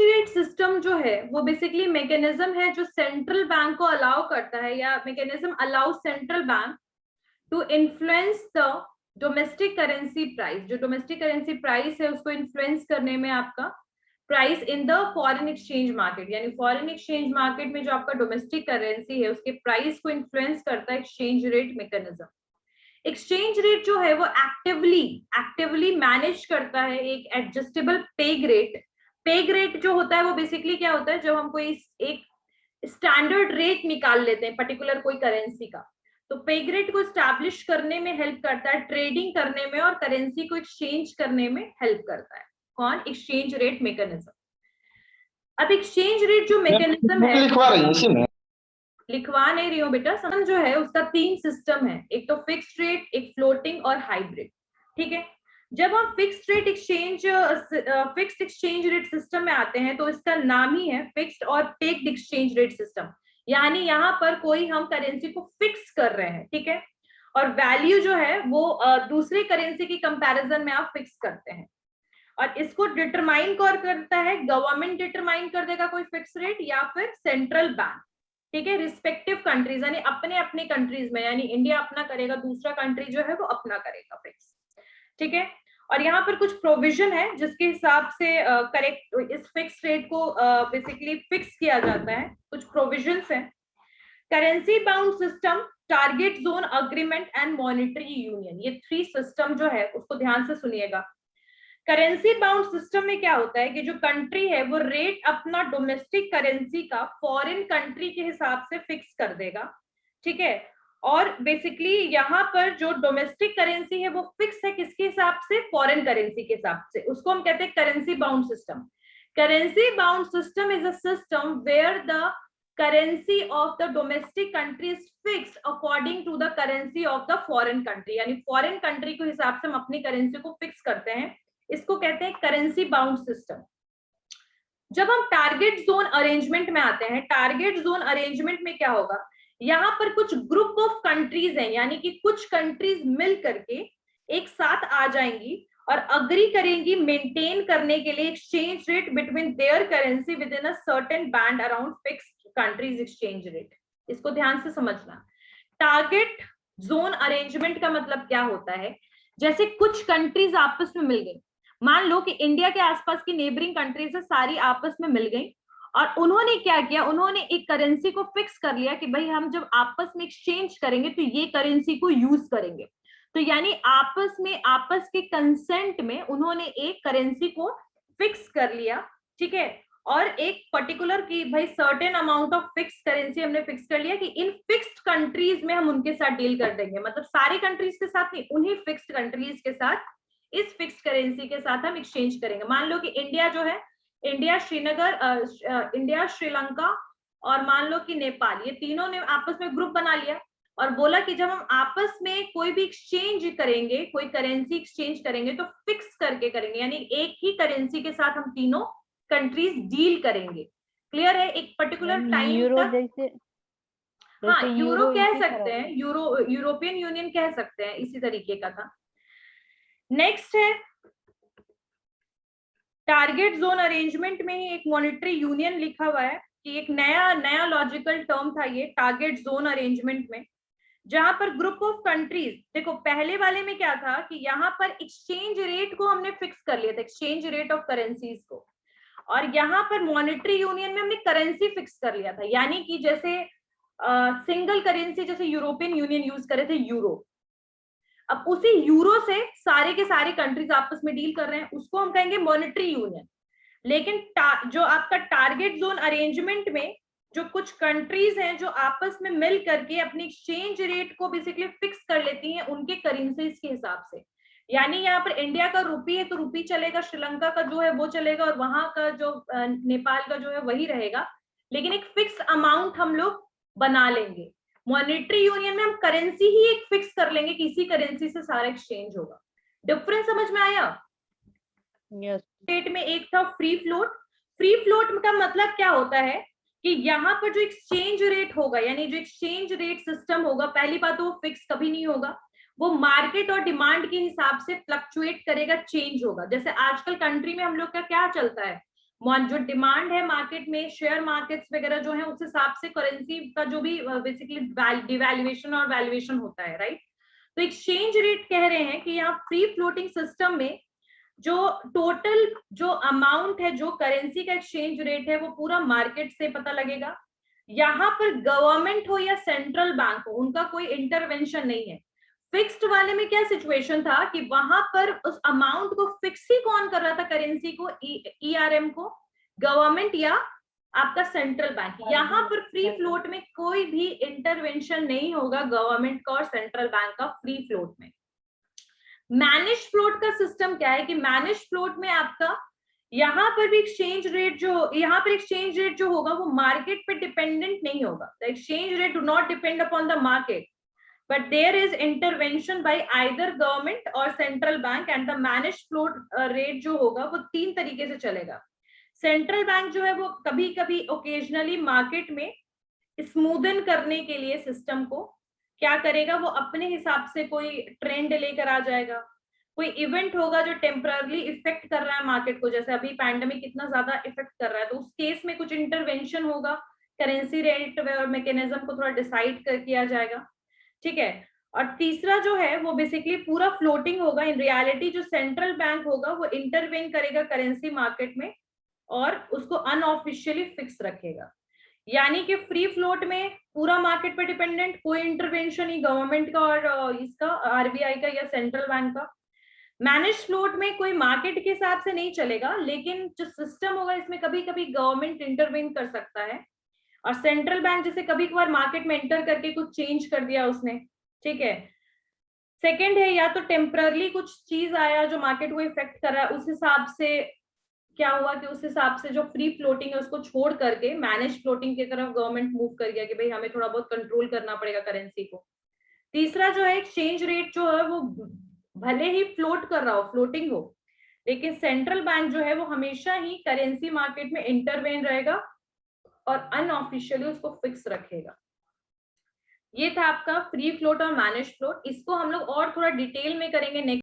Rate system जो है वो बेसिकली मैकेनिज्म है जो सेंट्रल बैंक को अलाउ करता है, या mechanism allow central bank to influence the domestic currency price. जो डोमेस्टिक करेंसी प्राइस है उसको इन्फ्लुएंस करने में आपका price in the foreign exchange market, यानी फॉरेन एक्सचेंज मार्केट में जो आपका डोमेस्टिक करेंसी है उसके प्राइस को इन्फ्लुएंस करता है exchange rate mechanism. Exchange rate जो है वो एक्टिवली मैनेज करता है एक adjustable peg rate. Peg rate जो होता है वो बेसिकली क्या होता है, जब हम कोई एक स्टैंडर्ड रेट निकाल लेते हैं पर्टिकुलर कोई करेंसी का, तो पेग रेट को स्टैब्लिश करने में हेल्प करता है, ट्रेडिंग करने में और करेंसी को एक्सचेंज करने में हेल्प करता है। कौन? Exchange rate mechanism. अब एक्सचेंज रेट जो मैकेनिज्म है, लिखवा रही हूँ इसी में, लिखवा नहीं रही हूँ बेटा, समझ जो है उसका 3 सिस्टम है, एक तो फिक्स्ड रेट, एक फ्लोटिंग और हाइब्रिड। ठीक है, जब हम फिक्स्ड एक्सचेंज रेट सिस्टम में आते हैं तो इसका नाम ही है फिक्स्ड और पेक्ड एक्सचेंज रेट सिस्टम, यानी यहाँ पर कोई हम करेंसी को फिक्स कर रहे हैं। ठीक है, और वैल्यू जो है वो दूसरे करेंसी की कंपैरिजन में आप फिक्स करते हैं, और इसको डिटरमाइन कौन करता है? गवर्नमेंट डिटरमाइन कर देगा कोई फिक्स रेट, या फिर सेंट्रल बैंक। ठीक है, रिस्पेक्टिव कंट्रीज, यानी अपने अपने कंट्रीज में, यानी इंडिया अपना करेगा, दूसरा कंट्री जो है वो अपना करेगा फिक्स। ठीक है, और यहाँ पर कुछ प्रोविजन है जिसके हिसाब से करेक्ट इस फिक्स रेट को बेसिकली फिक्स किया जाता है। कुछ प्रोविजंस है, currency bound system, target zone agreement and monetary union. ये 3 सिस्टम जो है उसको ध्यान से सुनिएगा। करेंसी बाउंड सिस्टम में क्या होता है कि जो कंट्री है वो रेट अपना डोमेस्टिक करेंसी का फॉरेन कंट्री के हिसाब से फिक्स कर देगा। ठीक है, और बेसिकली यहाँ पर जो डोमेस्टिक करेंसी है वो फिक्स है किसके हिसाब से? फॉरेन करेंसी के हिसाब से। उसको हम कहते हैं currency bound system. Currency bound system is a system where the currency of the domestic country is fixed according to the currency of the foreign country, यानी फॉरेन कंट्री के हिसाब से हम अपनी करेंसी को फिक्स करते हैं, इसको कहते हैं करेंसी बाउंड सिस्टम। जब हम टारगेट जोन अरेंजमेंट में आते हैं, टारगेट जोन अरेंजमेंट में क्या होगा? यहाँ पर कुछ ग्रुप ऑफ कंट्रीज हैं, यानी कि कुछ कंट्रीज मिल करके एक साथ आ जाएंगी और अग्री करेंगी मेंटेन करने के लिए exchange rate between their currency with in a certain band around fixed countries exchange rate. इसको ध्यान से समझना। टारगेट जोन अरेंजमेंट का मतलब क्या होता है? जैसे कुछ कंट्रीज आपस में मिल गई, मान लो कि इंडिया के आसपास की नेबरिंग कंट्रीज है, सारी आपस में मिल गई और उन्होंने क्या किया? उन्होंने एक करेंसी को फिक्स कर लिया कि भाई हम जब आपस में एक्सचेंज करेंगे तो ये करेंसी को यूज करेंगे। तो यानी आपस में, आपस के कंसेंट में उन्होंने एक करेंसी को फिक्स कर लिया। ठीक है, और एक पर्टिकुलर की भाई certain amount of fix currency हमने फिक्स कर लिया कि इन फिक्स्ड कंट्रीज में हम उनके साथ डील कर देंगे, मतलब सारी कंट्रीज के साथ नहीं, उन्हीं फिक्स्ड कंट्रीज के साथ इस फिक्स्ड करेंसी के साथ हम एक्सचेंज करेंगे। मान लो कि इंडिया जो है, इंडिया श्रीनगर, इंडिया श्रीलंका और मान लो कि नेपाल, ये तीनों ने आपस में ग्रुप बना लिया और बोला कि जब हम आपस में कोई भी एक्सचेंज करेंगे, कोई करेंसी एक्सचेंज करेंगे तो फिक्स करके करेंगे, यानी एक ही करेंसी के साथ हम तीनों कंट्रीज डील करेंगे। क्लियर है? एक पर्टिकुलर टाइम तक। जैसे हाँ, यूरो कह इसी सकते हैं, यूरोपियन यूनियन कह सकते हैं, इसी तरीके का था। नेक्स्ट है टारगेट जोन अरेंजमेंट में ही एक मॉनेटरी यूनियन लिखा हुआ है कि एक नया लॉजिकल टर्म था ये टारगेट जोन अरेंजमेंट में, जहां पर ग्रुप ऑफ कंट्रीज, देखो पहले वाले में क्या था कि यहाँ पर एक्सचेंज रेट को हमने फिक्स कर लिया था, एक्सचेंज रेट ऑफ करेंसीज को, और यहाँ पर मॉनेटरी यूनियन में हमने करेंसी फिक्स कर लिया था, यानी कि जैसे सिंगल करेंसी जैसे यूरोपियन यूनियन यूज करे थे यूरो, अब उसी यूरो से सारे के सारे कंट्रीज आपस में डील कर रहे हैं, उसको हम कहेंगे मॉनेटरी यूनियन। लेकिन जो आपका टारगेट जोन अरेंजमेंट में जो कुछ कंट्रीज हैं जो आपस में मिल करके अपनी एक्सचेंज रेट को बेसिकली फिक्स कर लेती हैं उनके करेंसीज के हिसाब से, यानी यहाँ पर इंडिया का रुपी है तो रुपी चलेगा, श्रीलंका का जो है वो चलेगा, और वहां का जो नेपाल का जो है वही रहेगा, लेकिन एक फिक्स अमाउंट हम लोग बना लेंगे। मॉनेटरी यूनियन में हम करेंसी ही एक फिक्स कर लेंगे कि इसी करेंसी से सारा एक्सचेंज होगा। डिफरेंस समझ में आया? यस। स्टेट में एक था फ्री फ्लोट। फ्री फ्लोट का मतलब क्या होता है कि यहाँ पर जो एक्सचेंज रेट होगा, यानी जो एक्सचेंज रेट सिस्टम होगा, पहली बात तो वो फिक्स कभी नहीं होगा, वो मार्केट और डिमांड के हिसाब से फ्लक्चुएट करेगा, चेंज होगा। जैसे आजकल कंट्री में हम लोग का क्या चलता है, जो डिमांड है मार्केट में, शेयर मार्केट्स वगैरह जो है, उस हिसाब से करेंसी का जो भी बेसिकली डिवैल्यूएशन और वैल्यूएशन होता है, राइट। तो एक्सचेंज रेट कह रहे हैं कि यहाँ फ्री फ्लोटिंग सिस्टम में जो टोटल जो अमाउंट है, जो करेंसी का एक्सचेंज रेट है, वो पूरा मार्केट से पता लगेगा। यहाँ पर गवर्नमेंट हो या सेंट्रल बैंक हो, उनका कोई इंटरवेंशन नहीं है। फिक्स्ड वाले में क्या सिचुएशन था कि वहां पर उस अमाउंट को फिक्स ही कौन कर रहा था, करेंसी को, ईआरएम को, गवर्नमेंट या आपका सेंट्रल बैंक। यहाँ पर फ्री फ्लोट में कोई भी इंटरवेंशन नहीं होगा गवर्नमेंट का और सेंट्रल बैंक का फ्री फ्लोट में। मैनेज फ्लोट का सिस्टम क्या है कि मैनेज फ्लोट में आपका यहाँ पर भी एक्सचेंज रेट जो होगा वो मार्केट पे डिपेंडेंट नहीं होगा। The exchange rate do not depend upon the market, but there is intervention by either government or central bank, and the managed float rate जो होगा वो 3 तरीके से चलेगा। सेंट्रल बैंक जो है वो कभी कभी ओकेजनली मार्केट में स्मूदन करने के लिए सिस्टम को क्या करेगा, वो अपने हिसाब से कोई ट्रेंड लेकर आ जाएगा। कोई इवेंट होगा जो टेम्पररली इफेक्ट कर रहा है मार्केट को, जैसे अभी पैंडेमिक इतना ज्यादा इफेक्ट कर रहा है, तो उस केस में कुछ इंटरवेंशन होगा, करेंसी रेट और मैकेनिज्म को थोड़ा डिसाइड कर किया जाएगा, ठीक है। और तीसरा जो है वो बेसिकली पूरा फ्लोटिंग होगा। इन रियलिटी जो सेंट्रल बैंक होगा वो इंटरवेन करेगा करेंसी मार्केट में और उसको अनऑफिशियली फिक्स रखेगा। यानी कि फ्री फ्लोट में पूरा मार्केट पे डिपेंडेंट, कोई इंटरवेंशन ही गवर्नमेंट का और इसका आरबीआई का या सेंट्रल बैंक का। मैनेज फ्लोट में कोई मार्केट के हिसाब से नहीं चलेगा, लेकिन जो सिस्टम होगा इसमें कभी कभी गवर्नमेंट इंटरवेन कर सकता है, और सेंट्रल बैंक जैसे कभी कभार मार्केट में एंटर करके कुछ चेंज कर दिया उसने, ठीक है। सेकंड है या तो टेम्पररली कुछ चीज आया जो मार्केट को इफेक्ट कर रहा है, उस हिसाब से क्या हुआ कि उस हिसाब से जो फ्री फ्लोटिंग है उसको छोड़ करके मैनेज फ्लोटिंग की तरफ गवर्नमेंट मूव कर गया कि भाई हमें थोड़ा बहुत कंट्रोल करना पड़ेगा करेंसी को। तीसरा जो है एक्सचेंज रेट जो है वो भले ही फ्लोट कर रहा हो, फ्लोटिंग हो, लेकिन सेंट्रल बैंक जो है वो हमेशा ही करेंसी मार्केट में इंटरवेन रहेगा और अनऑफिशियली उसको फिक्स रखेगा। ये था आपका फ्री फ्लोट और मैनेज फ्लोट। इसको हम लोग और थोड़ा डिटेल में करेंगे नेक्स्ट